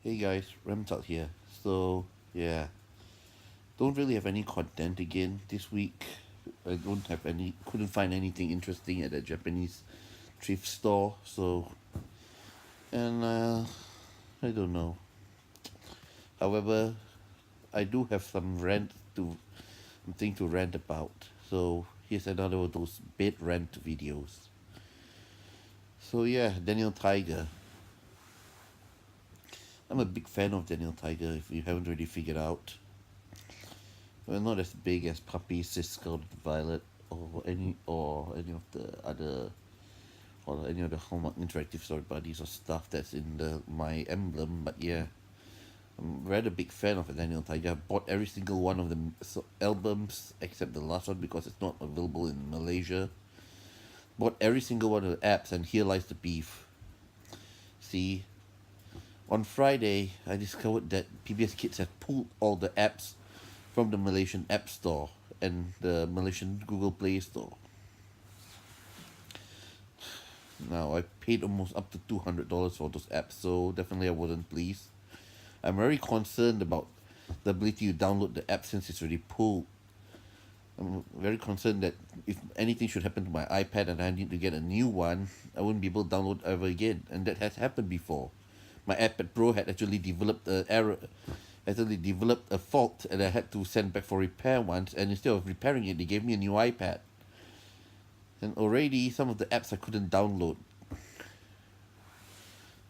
Hey guys, Remtalk here. So, yeah, don't really have any content again this week. Couldn't find anything interesting at a Japanese thrift store. And I don't know. However, I do have something to rant about. So, here's another of those bed rant videos. So, yeah, Daniel Tiger. I'm a big fan of Daniel Tiger, if you haven't already figured out. Well, not as big as Puppy, Sis Scarlet Violet, or any of the other or any of the Hallmark interactive story buddies or stuff that's in the my emblem. But yeah, I'm rather big fan of Daniel Tiger. I bought every single one of the albums except the last one because it's not available in Malaysia. Bought every single one of the apps, and here lies the beef. See, on Friday I discovered that PBS Kids have pulled all the apps from the Malaysian App Store and the Malaysian Google Play Store. Now, I paid almost up to $200 for those apps, so definitely I wasn't pleased. I'm very concerned about the ability to download the app since it's already pulled. I'm very concerned that if anything should happen to my iPad and I need to get a new one, I wouldn't be able to download ever again. And that has happened before. My iPad Pro had actually developed a fault, and I had to send back for repair once, and instead of repairing it, they gave me a new iPad. And already some of the apps I couldn't download.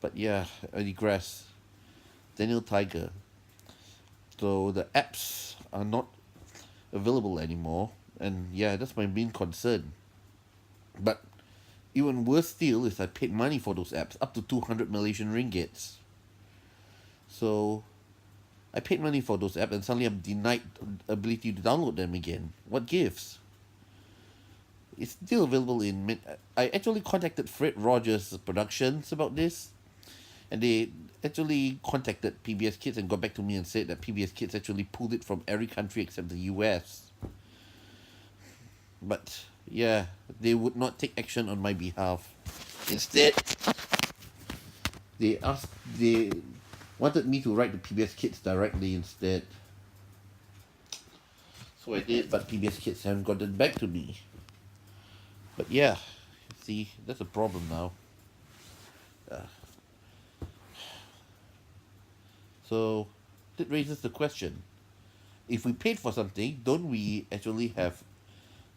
But yeah, I digress. Daniel Tiger. So the apps are not available anymore, and yeah, that's my main concern. But even worse still is I paid money for those apps, up to 200 Malaysian ringgits. So I paid money for those apps, and suddenly I'm denied ability to download them again. What gives? It's still available in. I actually contacted Fred Rogers Productions about this, and they actually contacted PBS Kids and got back to me and said that PBS Kids actually pulled it from every country except the US. But yeah, they would not take action on my behalf. Instead, they wanted me to write to PBS Kids directly instead. So I did, but PBS Kids haven't gotten back to me. But yeah, see, that's a problem now. Uh, so that raises the question: if we paid for something, don't we actually have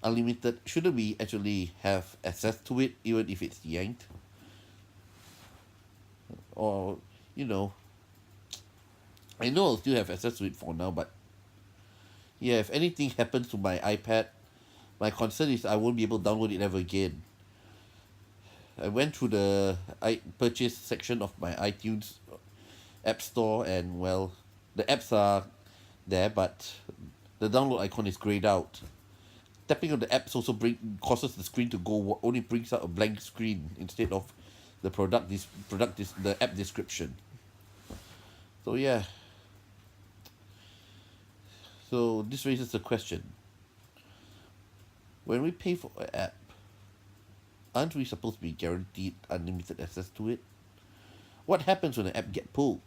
unlimited? Shouldn't we actually have access to it, even if it's yanked? Or, you know, I know I'll still have access to it for now, but yeah, if anything happens to my iPad, my concern is I won't be able to download it ever again. I went through the I purchase section of my iTunes App Store, and well, the apps are there, but the download icon is grayed out. Tapping on the apps also causes the screen to only brings out a blank screen instead of the the app description. So yeah, so this raises the question: when we pay for an app, aren't we supposed to be guaranteed unlimited access to it? What happens when an app get pulled?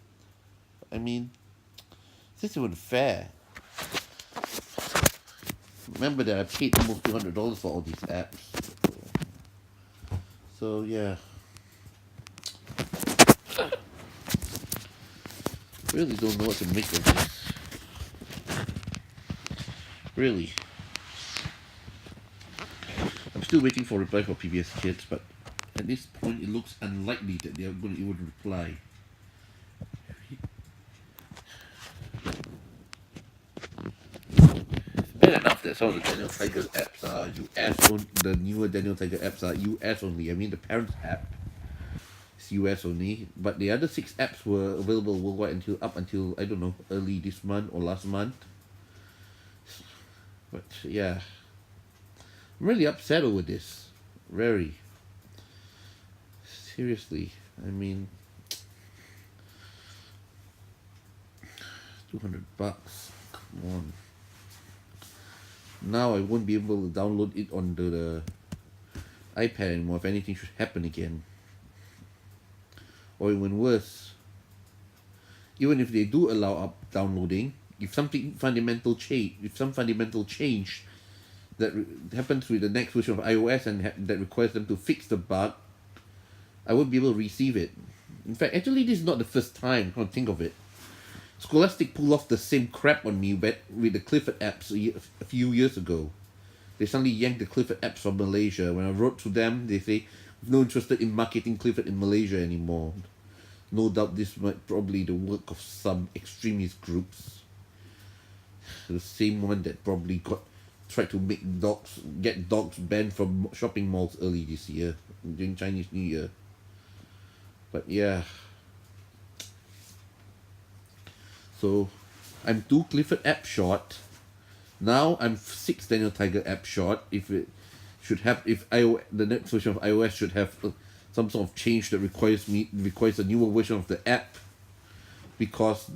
I mean, this isn't fair. Remember that I paid almost $200 for all these apps. So yeah, really don't know what to make of this. Really, I'm still waiting for a reply for PBS Kids, but at this point it looks unlikely that they are going to even reply. Bad enough that some of the Daniel Tiger apps are US only. The newer Daniel Tiger apps are US only. I mean, the parents app is US only, but the other six apps were available worldwide until I don't know, early this month or last month. But yeah, I'm really upset over this. Very seriously. I mean, $200. Come on. Now I won't be able to download it onto the iPad anymore if anything should happen again. Or even worse, even if they do allow up downloading, if some fundamental change that happens with the next version of iOS and that requires them to fix the bug, I won't be able to receive it. In fact, actually, this is not the first time. Come to think of it, Scholastic pulled off the same crap on me with the Clifford apps a few years ago. They suddenly yanked the Clifford apps from Malaysia. When I wrote to them, they say, "We're not interested in marketing Clifford in Malaysia anymore." No doubt this might probably the work of some extremist groups. The same one that probably tried to get dogs banned from shopping malls early this year during Chinese New Year. But yeah. So I'm 2 Clifford apps short. Now I'm 6 Daniel Tiger apps short. If it should have, the next version of iOS should have some sort of change that requires a newer version of the app, because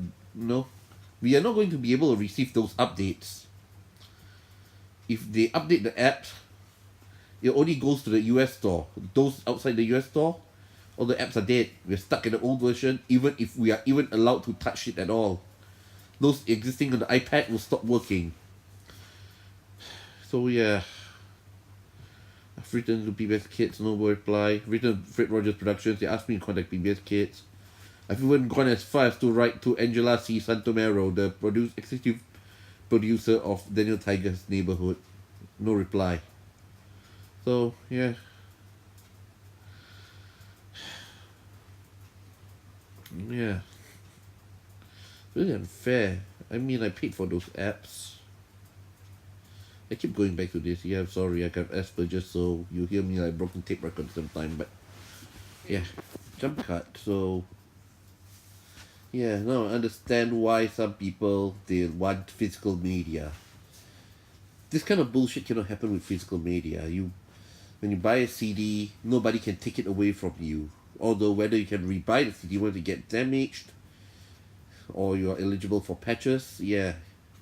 we are not going to be able to receive those updates. If they update the app, it only goes to the US store. Those outside the US store, all the apps are dead. We're stuck in the old version, even if we are even allowed to touch it at all. Those existing on the iPad will stop working. So yeah, I've written to PBS Kids, no reply. Written to Fred Rogers Productions, they asked me to contact PBS Kids. I've even gone as far as to write to Angela C. Santomero, the executive producer of Daniel Tiger's Neighborhood. No reply. So yeah. Yeah. Really unfair. I mean, I paid for those apps. I keep going back to this. Yeah, I'm sorry, I got Asperger's, so you hear me like broken tape record sometime, but yeah, jump cut. So yeah, now I understand why some people they want physical media. This kind of bullshit cannot happen with physical media. When you buy a CD, nobody can take it away from you. Although whether you can rebuy the CD when it get damaged, or you are eligible for patches, yeah,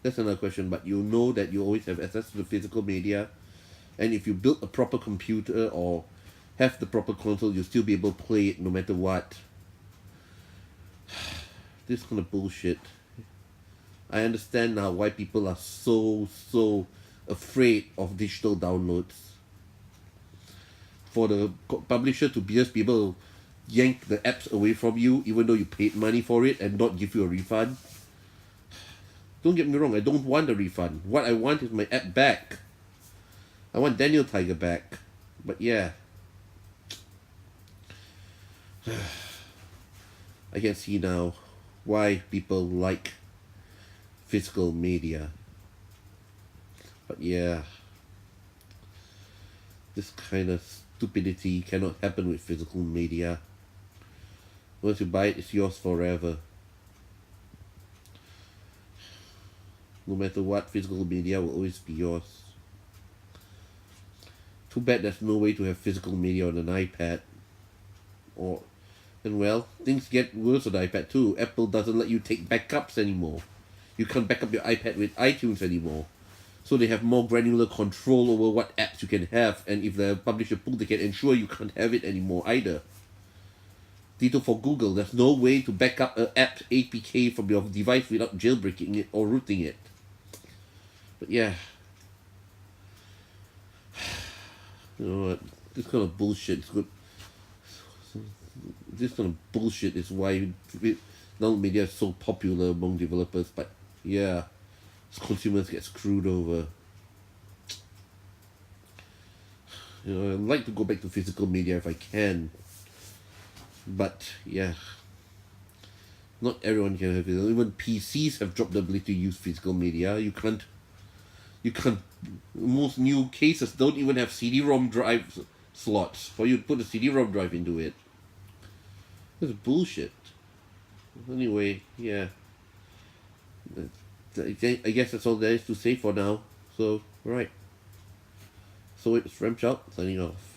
that's another question. But you know that you always have access to the physical media, and if you build a proper computer or have the proper console, you'll still be able to play it no matter what. This kind of bullshit. I understand now why people are so afraid of digital downloads. For the publisher to just be able to yank the apps away from you, even though you paid money for it, and not give you a refund. Don't get me wrong, I don't want a refund. What I want is my app back. I want Daniel Tiger back. But yeah, I can see now why people like physical media. But yeah, this kind of stupidity cannot happen with physical media. Once you buy it, it's yours forever. No matter what, physical media will always be yours. Too bad there's no way to have physical media on an iPad. And well, things get worse on the iPad too. Apple doesn't let you take backups anymore. You can't back up your iPad with iTunes anymore. So they have more granular control over what apps you can have, and if the publisher pulls, they can ensure you can't have it anymore either. Ditto for Google, there's no way to back up an app APK from your device without jailbreaking it or rooting it. But yeah, you know what? This kind of bullshit is good. This kind of bullshit is why now media is so popular among developers. But yeah, consumers get screwed over. You know, I'd like to go back to physical media if I can. But yeah, not everyone can have it. Even PCs have dropped the ability to use physical media. You can't. Most new cases don't even have CD-ROM drive slots for you to put a CD-ROM drive into it. That's bullshit. Anyway, yeah. I guess that's all there is to say for now. So, right. So it's Remchout signing off.